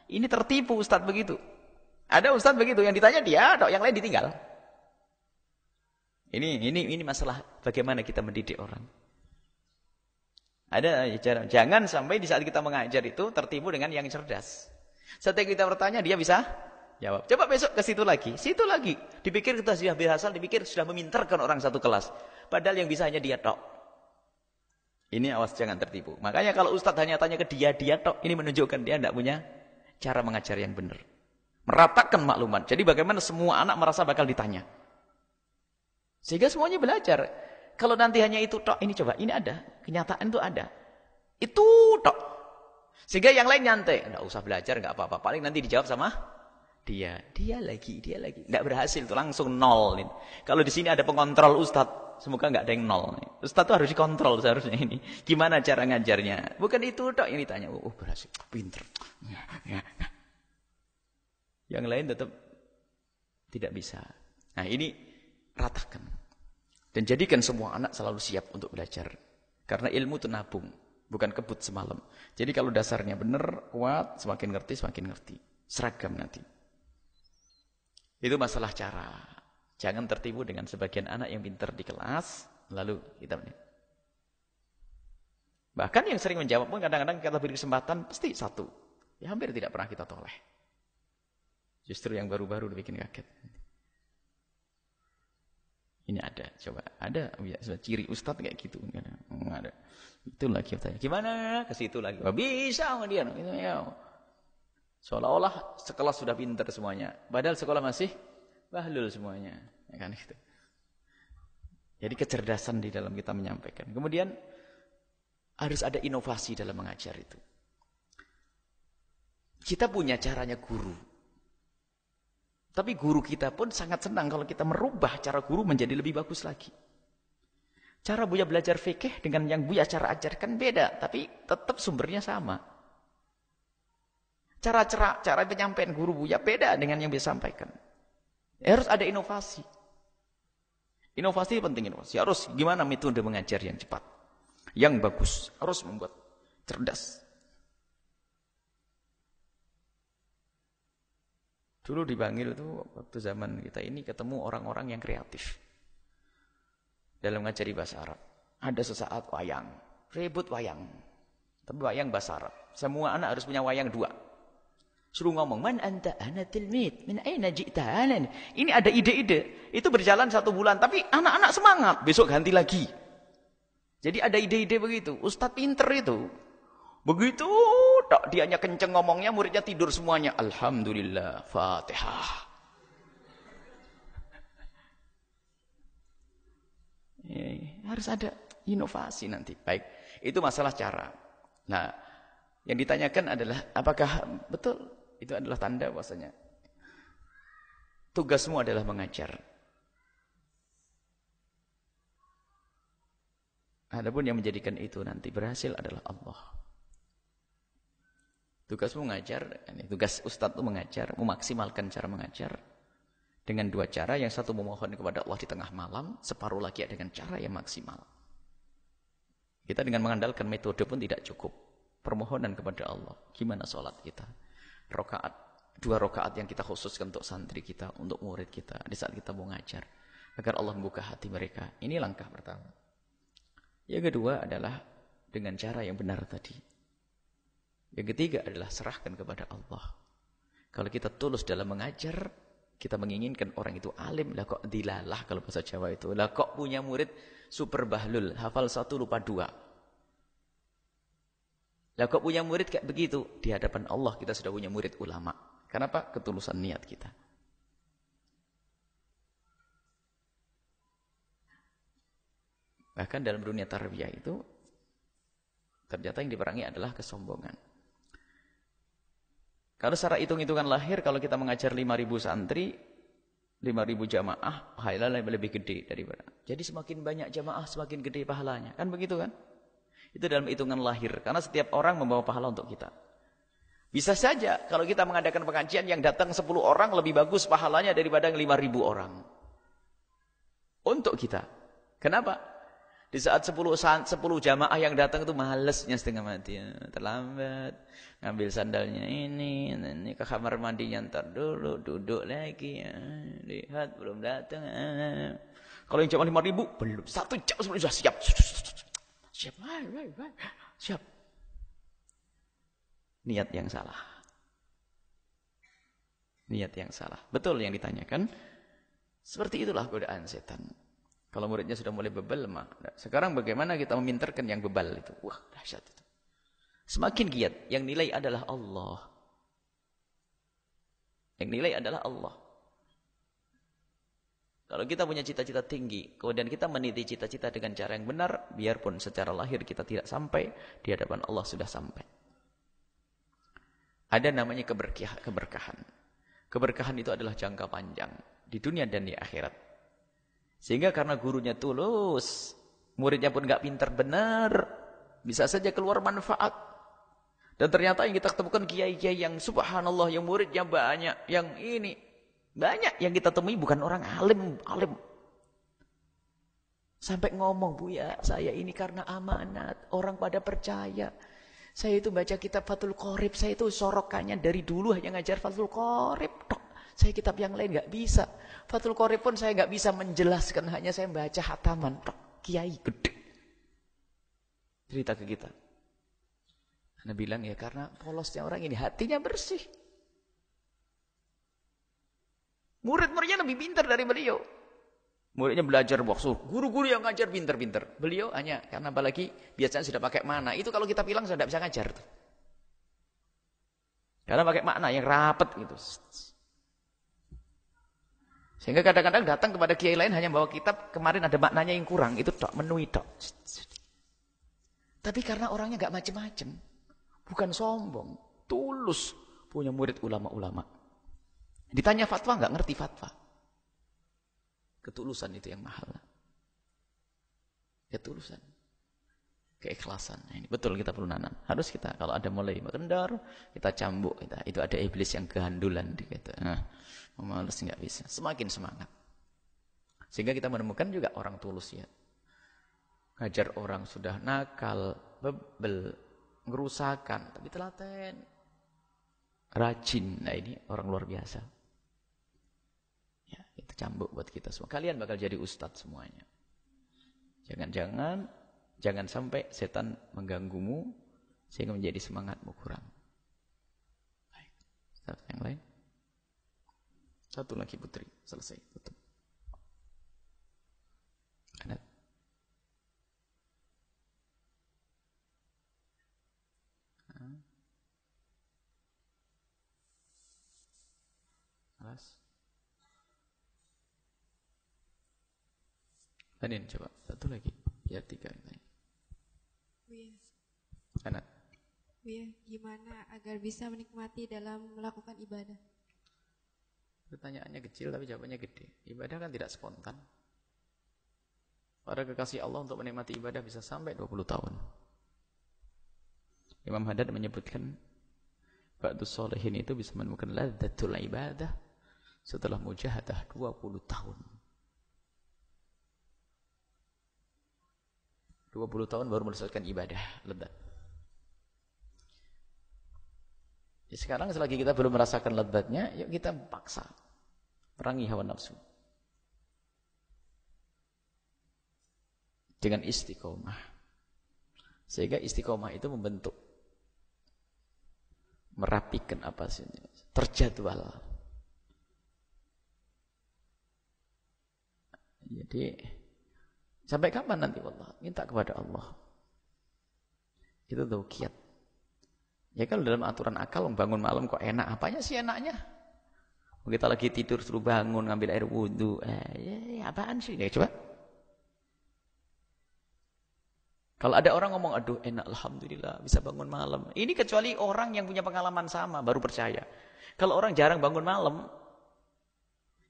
Ini tertipu ustadz begitu. Ada ustaz begitu, yang ditanya dia, yang lain ditinggal. Ini masalah bagaimana kita mendidik orang. Ada jangan sampai di saat kita mengajar itu tertipu dengan yang cerdas. Setiap kita bertanya dia bisa jawab. Coba besok ke situ lagi. Dipikir kita sudah berhasil, dipikir sudah memintarkan orang satu kelas. Padahal yang bisa hanya dia tok. Ini awas jangan tertipu. Makanya kalau ustaz hanya tanya ke dia tok, ini menunjukkan dia tidak punya cara mengajar yang benar. Meratakan maklumat. Jadi bagaimana semua anak merasa bakal ditanya. Sehingga semuanya belajar. Kalau nanti hanya itu tok, ini coba, ini ada. Kenyataan itu ada. Itu tok. Sehingga yang lain nyantai. Enggak usah belajar, enggak apa-apa. Paling nanti dijawab sama dia. Dia lagi. Enggak berhasil, itu langsung nol. Kalau di sini ada pengontrol ustaz, semoga enggak ada yang nol. Ustaz itu harus dikontrol seharusnya ini. Gimana cara ngajarnya? Bukan itu tok yang ditanya. Oh berhasil, pinter. Ya. Yang lain tetap tidak bisa. Nah ini ratakan. Dan jadikan semua anak selalu siap untuk belajar. Karena ilmu itu nabung, bukan kebut semalam. Jadi kalau dasarnya benar, kuat, semakin ngerti. Seragam nanti. Itu masalah cara. Jangan tertipu dengan sebagian anak yang pintar di kelas, lalu kita bahkan yang sering menjawab pun kadang-kadang kita beri kesempatan, pasti satu. Ya hampir tidak pernah kita toleh. Justru yang baru-baru bikin kaget. Ini ada, coba ada ya, ciri ustaz kayak gitu. Ada. Itu lagi tanya. Gimana? Ke situ lagi. Bisa sama dia. Ya. Seolah-olah sekolah sudah pintar semuanya. Padahal sekolah masih bahlul semuanya. Ya kan gitu. Jadi kecerdasan di dalam kita menyampaikan. Kemudian harus ada inovasi dalam mengajar itu. Kita punya caranya guru. Tapi guru kita pun sangat senang kalau kita merubah cara guru menjadi lebih bagus lagi. Cara Buya belajar fikih dengan yang Buya cara ajarkan beda, tapi tetap sumbernya sama. Cara penyampaian guru Buya beda dengan yang Buya sampaikan. Harus ada inovasi. Inovasi penting, inovasi. Harus gimana metode mengajar yang cepat, yang bagus, harus membuat cerdas. Dulu di Bangil itu waktu zaman kita ini ketemu orang-orang yang kreatif dalam ngajari bahasa Arab. Ada sesaat wayang, ribut wayang. Tapi wayang bahasa Arab. Semua anak harus punya wayang 2. Suruh ngomong, "Man anta ana tilmid, min aina ji'ta ana." Ini ada ide-ide. Itu berjalan 1 bulan, tapi anak-anak semangat, besok ganti lagi. Jadi ada ide-ide begitu. Ustadz pinter itu. Begitu tak dianya kenceng ngomongnya, muridnya tidur semuanya. Alhamdulillah, Fatihah. Harus ada inovasi nanti. Baik, itu masalah cara. Nah, yang ditanyakan adalah apakah betul itu adalah tanda bahwasanya tugasmu adalah mengajar. Adapun yang menjadikan itu nanti berhasil adalah Allah. Tugasmu mengajar, tugas ustadz itu mengajar, memaksimalkan cara mengajar dengan 2 cara. Yang satu memohon kepada Allah di tengah malam, separuh lagi dengan cara yang maksimal. Kita dengan mengandalkan metode pun tidak cukup. Permohonan kepada Allah. Gimana sholat kita? 2 rakaat yang kita khususkan untuk santri kita, untuk murid kita di saat kita mau ngajar, agar Allah membuka hati mereka. Ini langkah pertama. Yang kedua adalah dengan cara yang benar tadi. Yang ketiga adalah serahkan kepada Allah. Kalau kita tulus dalam mengajar, kita menginginkan orang itu alim, lah kok dilalah kalau bahasa Jawa itu. Lah kok punya murid super bahlul, hafal 1 lupa 2. Lah kok punya murid kayak begitu? Di hadapan Allah kita sudah punya murid ulama. Kenapa? Ketulusan niat kita. Bahkan dalam dunia tarbiyah itu ternyata yang diperangi adalah kesombongan. Kalau secara hitung-hitungan lahir, kalau kita mengajar 5.000 santri, 5.000 jamaah, pahalanya lebih gede daripada. Jadi semakin banyak jamaah, semakin gede pahalanya. Kan begitu kan? Itu dalam hitungan lahir. Karena setiap orang membawa pahala untuk kita. Bisa saja kalau kita mengadakan pengajian yang datang 10 orang, lebih bagus pahalanya daripada 5.000 orang. Untuk kita. Kenapa? Di saat 10 jamaah yang datang itu malesnya setengah mati. Ya, terlambat. Ngambil sandalnya ini ke kamar mandinya ntar dulu, duduk lagi. Ya. Lihat belum datang. Kalau yang cuma 5.000 belum. 1 jam sebelum sudah siap. Siap. Siap. Niat yang salah. Niat yang salah. Betul yang ditanyakan. Seperti itulah godaan setan. Kalau muridnya sudah mulai bebal, sekarang bagaimana kita memintarkan yang bebal itu? Wah, dahsyat itu. Semakin giat, yang nilai adalah Allah. Yang nilai adalah Allah. Kalau kita punya cita-cita tinggi, kemudian kita meniti cita-cita dengan cara yang benar, biarpun secara lahir kita tidak sampai, di hadapan Allah sudah sampai. Ada namanya keberkahan. Keberkahan itu adalah jangka panjang, di dunia dan di akhirat. Sehingga karena gurunya tulus, muridnya pun nggak pintar benar, bisa saja keluar manfaat. Dan ternyata yang kita temukan kiai-kiai yang subhanallah, yang muridnya banyak, yang ini banyak yang kita temui bukan orang alim. Sampai ngomong, Buya, saya ini karena amanat, orang pada percaya. Saya itu baca kitab Fathul Qorib, saya itu sorokannya dari dulu hanya ngajar Fathul Qorib, tok. Saya kitab yang lain nggak bisa. Fathul Qorib pun saya nggak bisa menjelaskan, hanya saya baca hataman. Kiai gede. Cerita ke kita. Anda bilang ya karena polosnya orang ini hatinya bersih. Murid-muridnya lebih pintar dari beliau. Muridnya belajar waktu, guru-guru yang ngajar pintar-pintar. Beliau hanya karena apalagi biasanya sudah pakai makna. Itu kalau kita bilang sudah tidak bisa ngajar tuh. Karena pakai makna yang rapat gitu. Sehingga kadang-kadang datang kepada kiai lain hanya bawa kitab, kemarin ada maknanya yang kurang, itu tok, menuhi tok. Tapi karena orangnya enggak macam-macam, bukan sombong, tulus, punya murid ulama-ulama. Ditanya fatwa enggak ngerti fatwa. Ketulusan itu yang mahal. Ketulusan. Keikhlasan. Nah, ini betul kita perlu nanam. Harus kita kalau ada mulai kendor, kita cambuk kita. Itu ada iblis yang kehandulan gitu. Nah, malas nggak bisa. Semakin semangat. Sehingga kita menemukan juga orang tulus ya. Ngajar orang sudah nakal, bebel, ngerusakan, tapi telaten. Rajin. Nah, ini orang luar biasa. Ya, itu cambuk buat kita semua. Kalian bakal jadi ustadz semuanya. Jangan sampai setan mengganggumu sehingga menjadi semangatmu kurang. Baik. Ustaz yang lain? Satu lagi putri, selesai. Tutup. Ada? Alas? Tadi coba, satu lagi. Biar 3 ini. Buya. Anak. Buya, gimana agar bisa menikmati dalam melakukan ibadah? Pertanyaannya kecil tapi jawabannya gede. Ibadah kan tidak spontan. Para kekasih Allah untuk menikmati ibadah bisa sampai 20 tahun. Imam Haddad menyebutkan ba'dus sholihin itu bisa menemukan ladzatul ibadah setelah mujahadah 20 tahun. 20 tahun baru menyelesaikan ibadah lezat. Ya sekarang selagi kita belum merasakan lezatnya, yuk kita paksa. Perangi hawa nafsu. Dengan istiqomah. Sehingga istiqomah itu membentuk. Merapikan apa sih? Terjadwal. Jadi sampai kapan nanti wallah? Minta kepada Allah. Itu tauqiyat. Ya kalau dalam aturan akal bangun malam kok enak, apanya sih enaknya? Kita lagi tidur suruh bangun ngambil air wudu. Apaan sih? Ya coba. Kalau ada orang ngomong aduh enak alhamdulillah bisa bangun malam. Ini kecuali orang yang punya pengalaman sama baru percaya. Kalau orang jarang bangun malam,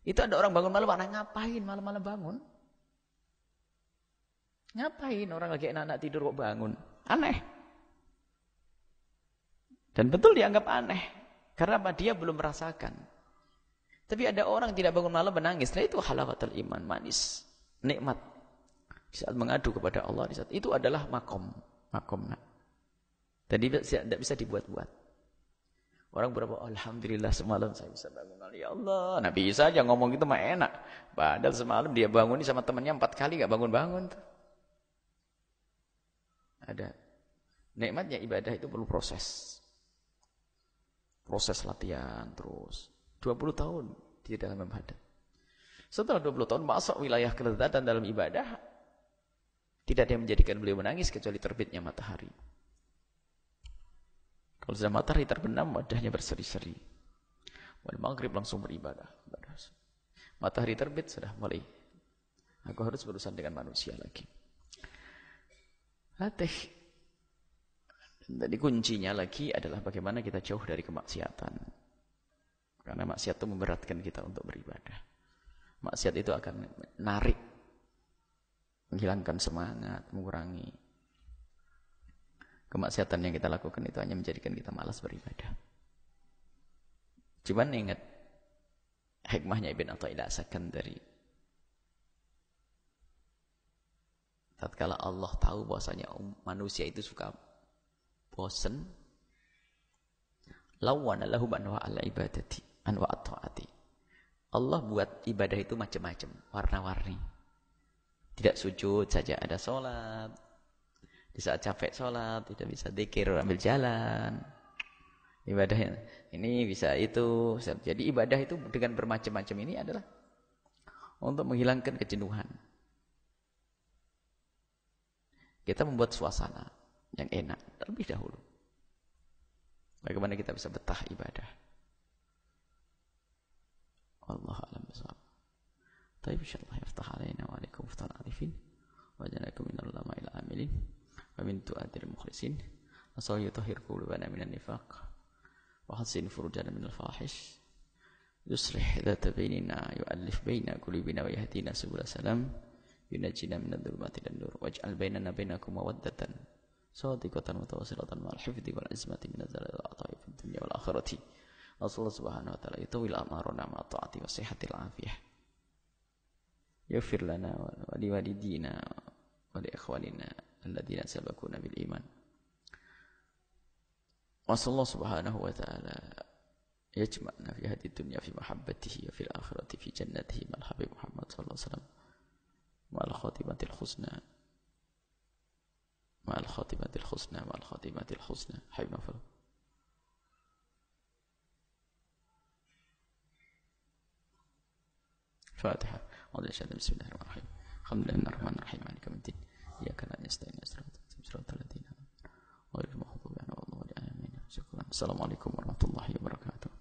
itu ada orang bangun malam, anak ngapain malam-malam bangun? Ngapain orang lagi enak-enak tidur kok bangun? Aneh. Dan betul dianggap aneh. Karena apa? Dia belum merasakan. Tapi ada orang tidak bangun malam menangis. Nah itu halawatul iman, manis. Nikmat. Di saat mengadu kepada Allah, di saat itu adalah makom. Dan tidak bisa dibuat-buat. Orang berapa, alhamdulillah semalam saya bisa bangun. Ya Allah, nah bisa aja ngomong gitu mah enak. Padahal semalam dia bangun sama temannya 4 kali gak bangun-bangun. Ada. Nikmatnya ibadah itu perlu proses. Proses latihan terus. 20 tahun di dalam ibadah. Setelah 20 tahun masuk wilayah kelezatan dalam ibadah, tidak ada yang menjadikan beliau menangis kecuali terbitnya matahari. Kalau sudah matahari terbenam, wajahnya berseri-seri. Wal maghrib langsung beribadah. Matahari terbit sudah mulai. Aku harus berurusan dengan manusia lagi. Latih. Jadi kuncinya lagi adalah bagaimana kita jauh dari kemaksiatan. Karena maksiat itu memberatkan kita untuk beribadah. Maksiat itu akan narik, menghilangkan semangat, mengurangi. Kemaksiatan yang kita lakukan itu hanya menjadikan kita malas beribadah. Cuman ingat hikmahnya Ibn Athaillah As-Sakandari. Tatkala Allah tahu bahwasanya manusia itu suka bosan, lawana lahum anwa al-ibadati, anwa at-ta'ati. Allah buat ibadah itu macam-macam, warna-warni. Tidak sujud saja, ada sholat. Di saat capek sholat, tidak bisa dzikir, ambil jalan. Ibadah ini bisa itu. Jadi ibadah itu dengan bermacam-macam ini adalah untuk menghilangkan kejenuhan. Kita membuat suasana yang enak terlebih dahulu. Bagaimana kita bisa betah ibadah. Wallahu a'lam bishawab. Taib insyaallah yaftah alaina wa alaikum iftal arifin wa janakum minal ulama'il amilin wa min tu'atil mukhlisin asal yutahhir qulubana minan nifaq wa hasin furujana minal fahish yuslih dhata bainina yu'allif baina qulubina wa yahdina subul salam yunajjina minadh dhulumati dan nur waj'al bainana bainakum mawaddatan sadiqatan mutawassilatan ma'al hifdzi wal izmati minaz zalali wal ata'i fid dunya wal akhirati. Allah Subhanahu wa taala itu wil amaruna ma ta'ati wa sihhatil afiyah. Yaghfir lana wa li walidina wa li ikhwanina alladziina sabaquna bil iman. Wa sallallahu subhanahu wa ta'ala yajma'na fi hadhihi dunya fi mahabbatihi wa fil akhirati fi jannatihi ma'al habib Muhammad sallallahu alaihi wasallam ma'al khatimatil husna ma'al khatimatil husna ma'al khatimatil husna hayyun fil Fatiha. Bismillahirrahmanirrahim. Alhamdulillahirrahmanirrahim. Maliki yaumiddin. Iyyaka na'budu wa iyyaka nasta'in. Shiratal ladzina an'amta 'alaihim ghairil maghdubi 'alaihim waladdallin. Assalamualaikum warahmatullahi wabarakatuh.